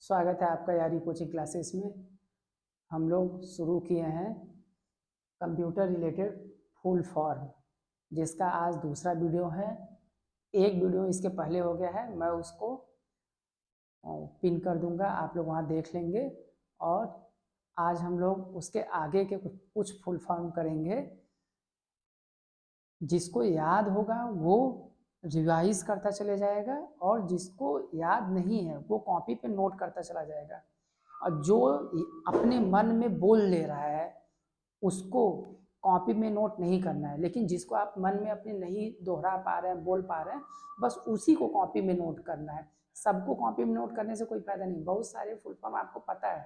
स्वागत है आपका यारी कोचिंग क्लासेस में। हम लोग शुरू किए हैं कंप्यूटर रिलेटेड फुल फॉर्म, जिसका आज दूसरा वीडियो है। एक वीडियो इसके पहले हो गया है, मैं उसको पिन कर दूंगा, आप लोग वहाँ देख लेंगे। और आज हम लोग उसके आगे के कुछ फुल फॉर्म करेंगे। जिसको याद होगा वो रिवाइज करता चले जाएगा, और जिसको याद नहीं है वो कॉपी पे नोट करता चला जाएगा। और जो अपने मन में बोल ले रहा है उसको कॉपी में नोट नहीं करना है, लेकिन जिसको आप मन में अपने नहीं दोहरा पा रहे हैं, बोल पा रहे हैं, बस उसी को कॉपी में नोट करना है। सबको कॉपी में नोट करने से कोई फायदा नहीं। बहुत सारे फुल फॉर्म आपको पता है,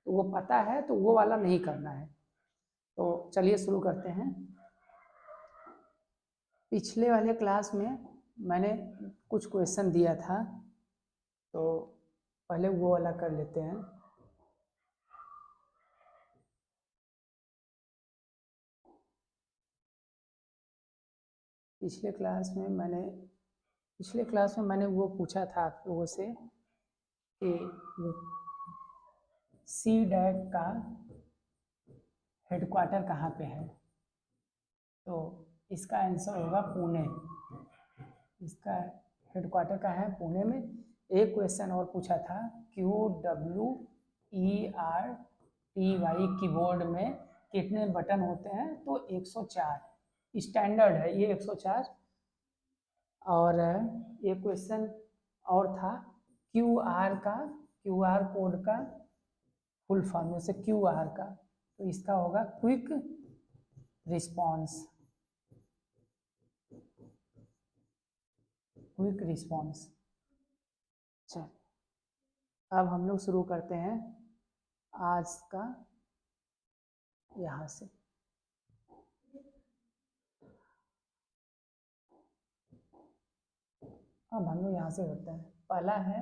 तो वो पता है तो वो वाला नहीं करना है। तो चलिए शुरू करते हैं। पिछले वाले क्लास में मैंने कुछ क्वेश्चन दिया था, तो पहले वो वाला कर लेते हैं। पिछले क्लास में मैंने वो पूछा था आप लोगों से कि सी डैक का हेडक्वार्टर कहाँ पे है। तो इसका आंसर होगा पुणे। इसका हेडक्वार्टर कहाँ है? पुणे में। एक क्वेश्चन और पूछा था, QWERTY कीबोर्ड में कितने बटन होते हैं? तो 104 स्टैंडर्ड है ये, 104। और ये क्वेश्चन और था, क्यूआर कोड का फुल फॉर्म से क्यूआर का, तो इसका होगा क्विक रिस्पॉन्स। Quick response. चल, अब हम लोग शुरू करते हैं आज का यहाँ से। अब हम लोग यहाँ से करते हैं। पहला है,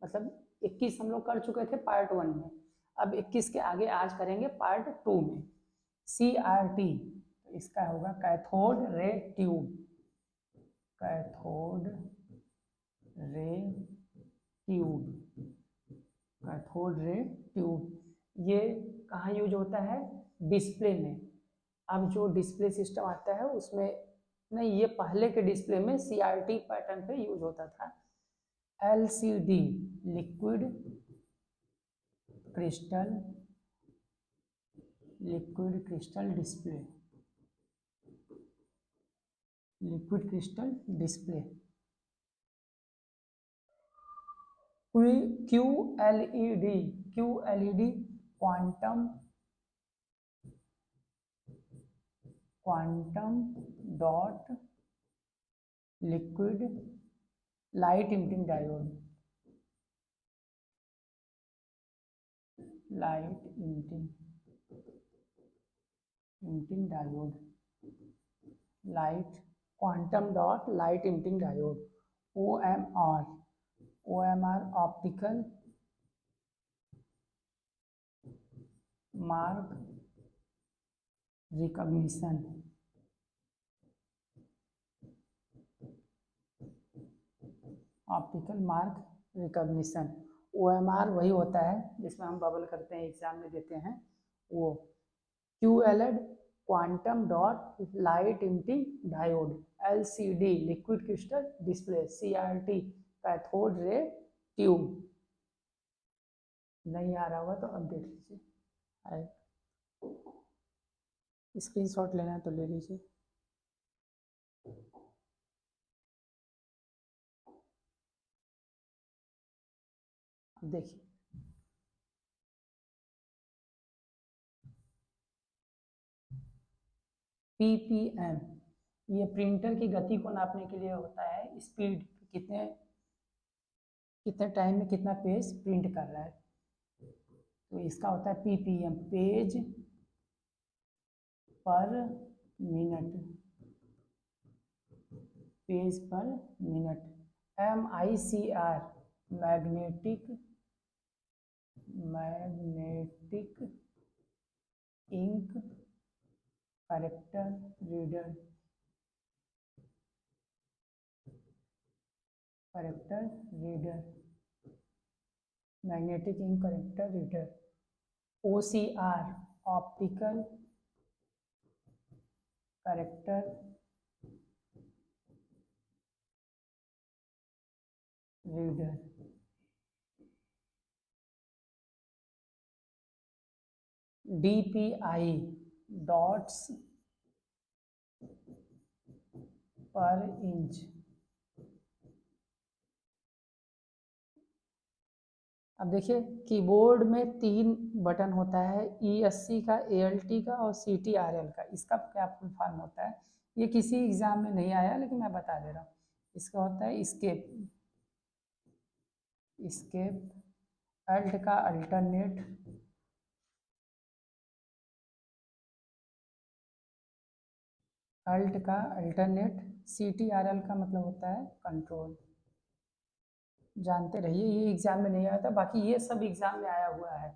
मतलब 21 हम लोग कर चुके थे पार्ट 1 में, अब 21 के आगे आज करेंगे पार्ट 2 में। CRT, तो इसका होगा cathode ray tube. Cathode ray tube. Cathode ray tube ये कहाँ यूज होता है? डिस्प्ले में। अब जो डिस्प्ले सिस्टम आता है उसमें नहीं, ये पहले के डिस्प्ले में CRT पैटर्न पे यूज होता था। LCD, liquid crystal display. Liquid crystal display. QLED, quantum dot liquid light emitting diode. Light emitting diode. Light quantum dot light emitting diode, OMR optical mark recognition. Optical mark recognition. OMR वही होता है जिसमें हम bubble करते हैं, exam में देते हैं वो। QLED quantum dot light emitting diode. LCD liquid crystal display. CRT cathode ray tube. नहीं आ रहा होगा तो अब देख लीजिए, स्क्रीनशॉट लेना है तो ले लीजिए। देखिए, PPM ये प्रिंटर की गति को नापने के लिए होता है। स्पीड, कितने टाइम में कितना पेज प्रिंट कर रहा है, तो इसका होता है PPM, page per minute. Page per minute. MICR magnetic ink character reader. Magnetic ink character reader, OCR optical character reader, DPI dots per inch. अब देखिए कीबोर्ड में 3 बटन होता है, ESC का, ALT का और CTRL का। इसका क्या फुल फॉर्म होता है, ये किसी एग्जाम में नहीं आया लेकिन मैं बता दे रहा हूँ। इसका होता है स्केप, स्केप, अल्ट का अल्टरनेट, अल्ट का अल्टरनेट, CTRL का मतलब होता है कंट्रोल। जानते रहिए, ये एग्जाम में नहीं आया था, बाकी ये सब एग्जाम में आया हुआ है।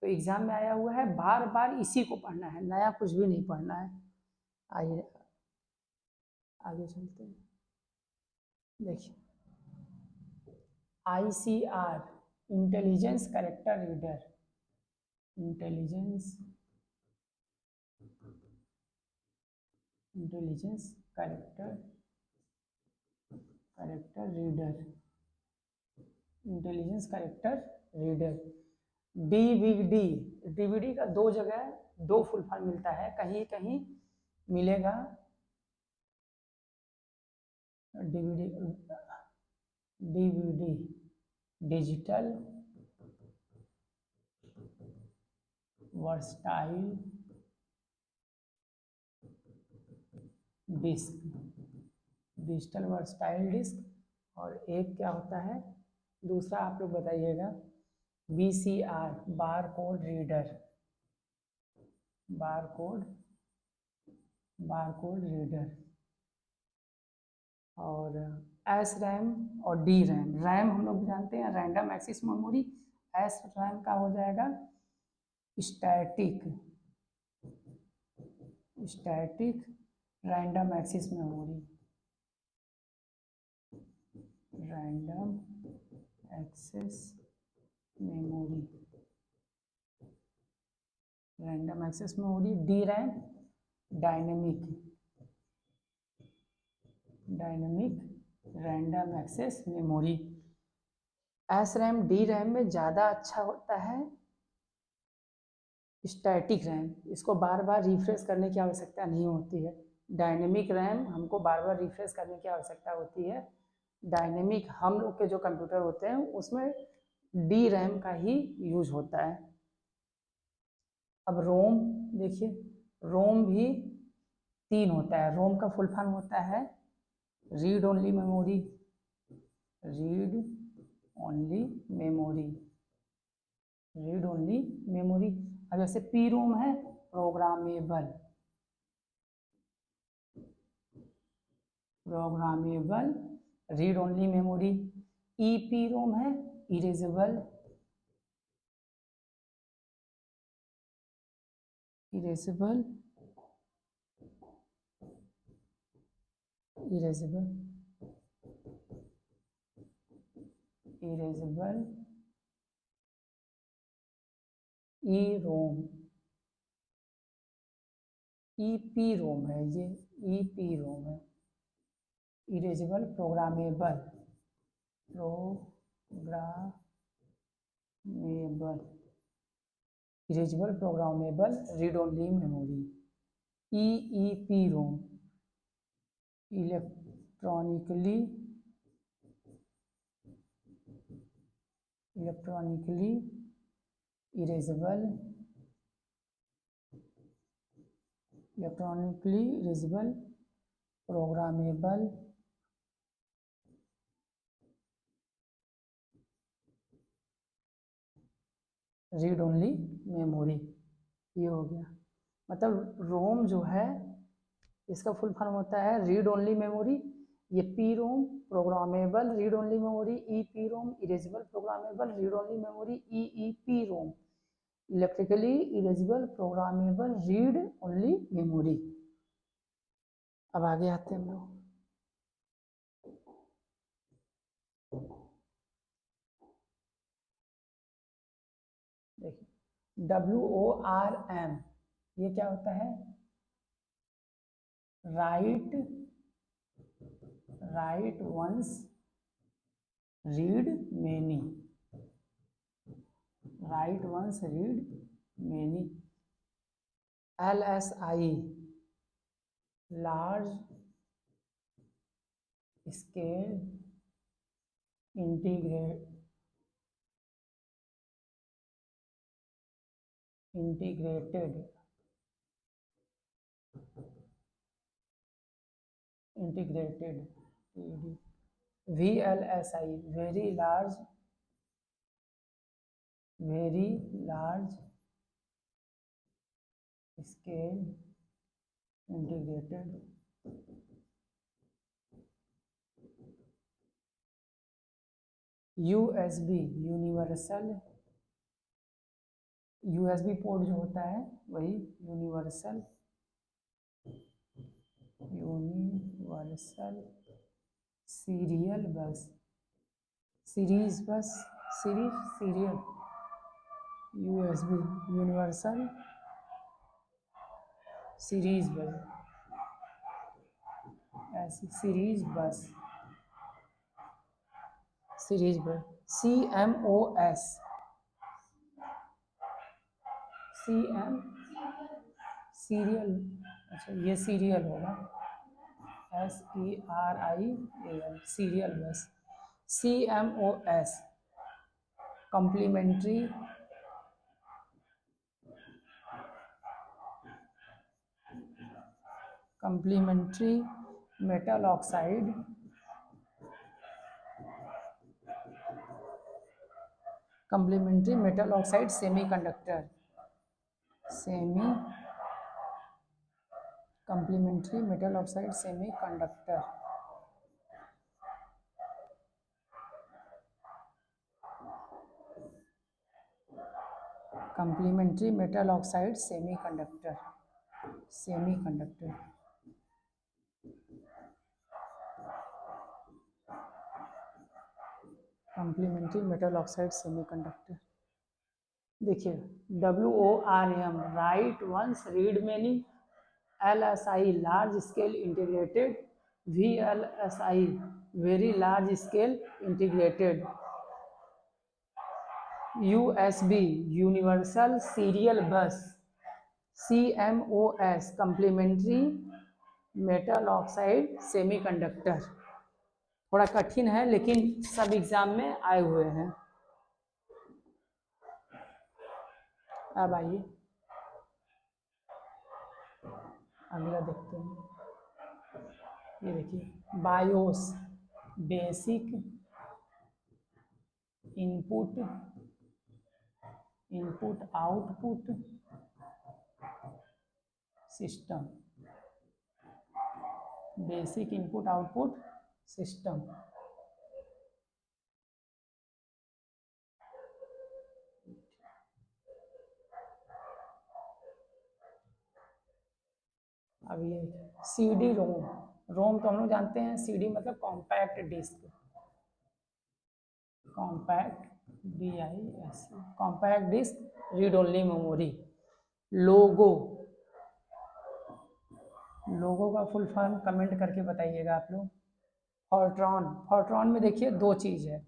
तो एग्जाम में आया हुआ है, बार बार इसी को पढ़ना है, नया कुछ भी नहीं पढ़ना है। आइए आगे चलते हैं। देखिए ICR intelligence character reader, intelligence character reader, intelligence character reader. DVD का 2 जगह 2 फुल फॉर्म मिलता है, कहीं कहीं मिलेगा DVD digital versatile disc, digital versatile disc. और एक क्या होता है दूसरा, आप लोग बताइएगा, BCR bar code reader, bar code reader. और SRAM और DRAM, रैम हम लोग जानते हैं रैंडम एक्सेस मेमोरी, SRAM का हो जाएगा static random access memory, random access memory, random access memory. DRAM dynamic random access memory. SRAM DRAM में ज़्यादा अच्छा होता है स्टैटिक रैम, इसको बार बार रिफ्रेश करने की आवश्यकता नहीं होती है। डायनेमिक रैम हमको बार बार रिफ्रेश करने की आवश्यकता होती है। डायनेमिक हम लोग के जो कंप्यूटर होते हैं उसमें DRAM का ही यूज होता है। अब रोम देखिए, रोम भी 3 होता है। रोम का फुल फॉर्म होता है read only memory, read only memory, read only memory. अब जैसे PROM है programmable read only memory. EPROM है इरेजेबल इरेजेबल EROM, EPROM है ये, EPROM है erasable programmable read only memory. EEPROM electronically erasable programmable read only memory. ये हो गया। मतलब रोम जो है इसका फुल फॉर्म होता है रीड ओनली मेमोरी। ये PROM programmable read only memory, EPROM erasable programmable read only memory, EEPROM electrically erasable programmable read only memory. अब आगे आते हैं हम लोग। देखिए WORM ये क्या होता है? Write once read many, write once read many. LSI large scale integrated VLSI very large scale integrated USB port जो होता है वही universal serial bus, series bus, serial USB universal series bus, ऐसी सीरीज बस CMOS सीरियल, अच्छा ये serial होगा, SERIAL serial bus. CMOS complementary metal oxide semiconductor complementary metal oxide semiconductor complementary metal oxide semiconductor complementary metal oxide semiconductor. देखिए WORM write once read many, LSI large scale integrated, VLSI very large scale integrated, USB universal serial bus, CMOS complementary metal oxide semiconductor. थोड़ा कठिन है लेकिन सब exam में आए हुए हैं। अब आइए अगला देखते हैं। ये देखिए BIOS basic input output system, basic input output system. अब ये CD रोम तो हम लोग जानते हैं, CD मतलब compact disc, compact disc read only memory. Logo का फुल फॉर्म कमेंट करके बताइएगा आप लोग। फॉर्ट्रॉन में देखिए दो चीज़ है।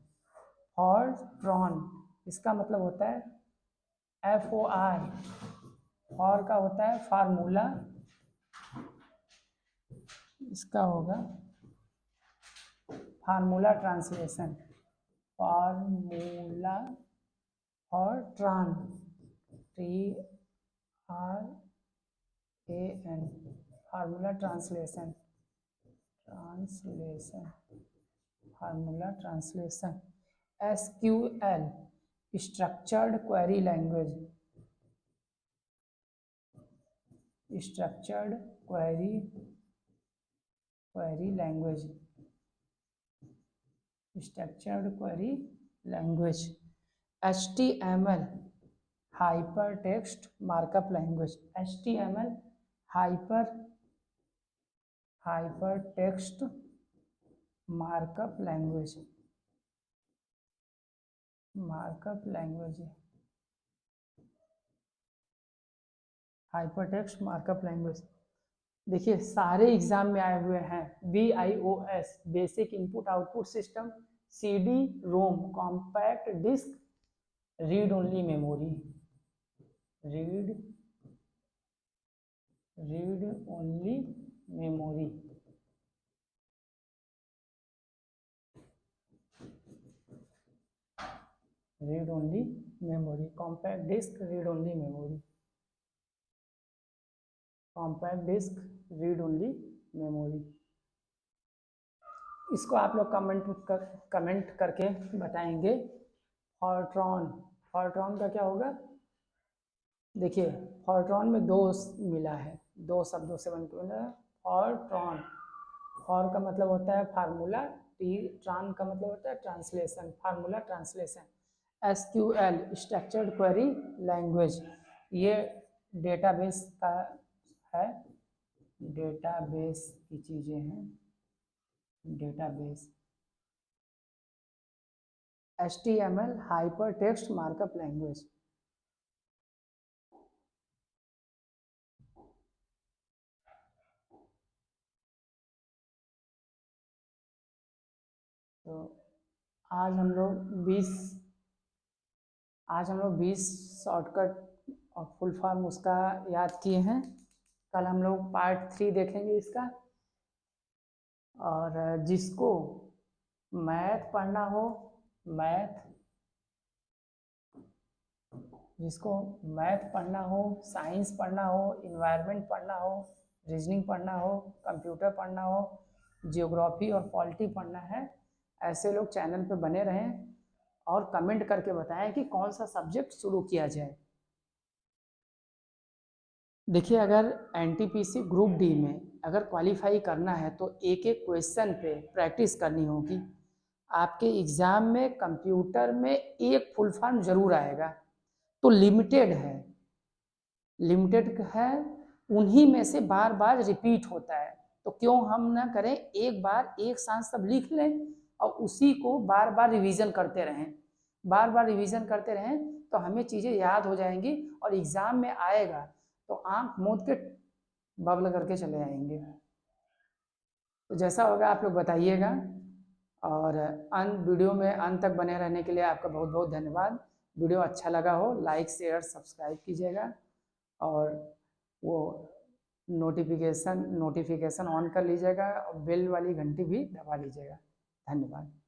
फॉर्ट्रॉन इसका मतलब होता है FOR, फॉर का होता है फार्मूला, इसका होगा फार्मूला ट्रांसलेशन, फार्मूला और TRAN formula translation formula translation. SQL structured query language, structured query language, structured query language. HTML hyper text markup language, HTML hyper text markup language, hyper text markup language. देखिए सारे exam में आए हुए हैं। BIOS basic input output system, CD ROM compact disc, read only memory, read only memory. Read only memory, compact disc, read only memory, compact disc, read only memory. इसको आप लोग comment करके बताएंगे। फॉर्ट्रॉन, फॉर्ट्रॉन का क्या होगा? देखिए फॉर्ट्रॉन में दो मिला है, दो शब्दों से बनकर बना है फॉर्ट्रॉन। फॉर का मतलब होता है फार्मूला, ट्रान का मतलब होता है translation, formula translation. SQL structured query language, ये डेटाबेस का है, डेटाबेस की चीज़ें हैं, database. HTML hyper text markup language. तो आज हम लोग 20 शॉर्टकट और फुल फॉर्म उसका याद किए हैं। कल हम लोग पार्ट 3 देखेंगे इसका। और जिसको मैथ पढ़ना हो, जिसको मैथ पढ़ना हो, साइंस पढ़ना हो, इन्वायरमेंट पढ़ना हो, रीजनिंग पढ़ना हो, कंप्यूटर पढ़ना हो, जियोग्राफी और पॉलिटी पढ़ना है, ऐसे लोग चैनल पे बने रहें और कमेंट करके बताएं कि कौन सा सब्जेक्ट शुरू किया जाए। देखिए अगर NTPC ग्रुप डी में अगर क्वालिफाई करना है तो एक एक क्वेश्चन पे प्रैक्टिस करनी होगी। आपके एग्ज़ाम में कंप्यूटर में एक फुल फॉर्म जरूर आएगा, तो लिमिटेड है, उन्हीं में से बार बार रिपीट होता है। तो क्यों हम ना करें, एक बार एक साथ सब लिख लें और उसी को बार बार रिवीजन करते रहें, तो हमें चीज़ें याद हो जाएंगी और एग्ज़ाम में आएगा तो आंख मूंद के बबल करके चले आएंगे। तो जैसा होगा आप लोग बताइएगा। और वीडियो में अंत तक बने रहने के लिए आपका बहुत बहुत धन्यवाद। वीडियो अच्छा लगा हो लाइक शेयर सब्सक्राइब कीजिएगा और वो नोटिफिकेशन ऑन कर लीजिएगा और बेल वाली घंटी भी दबा लीजिएगा। धन्यवाद।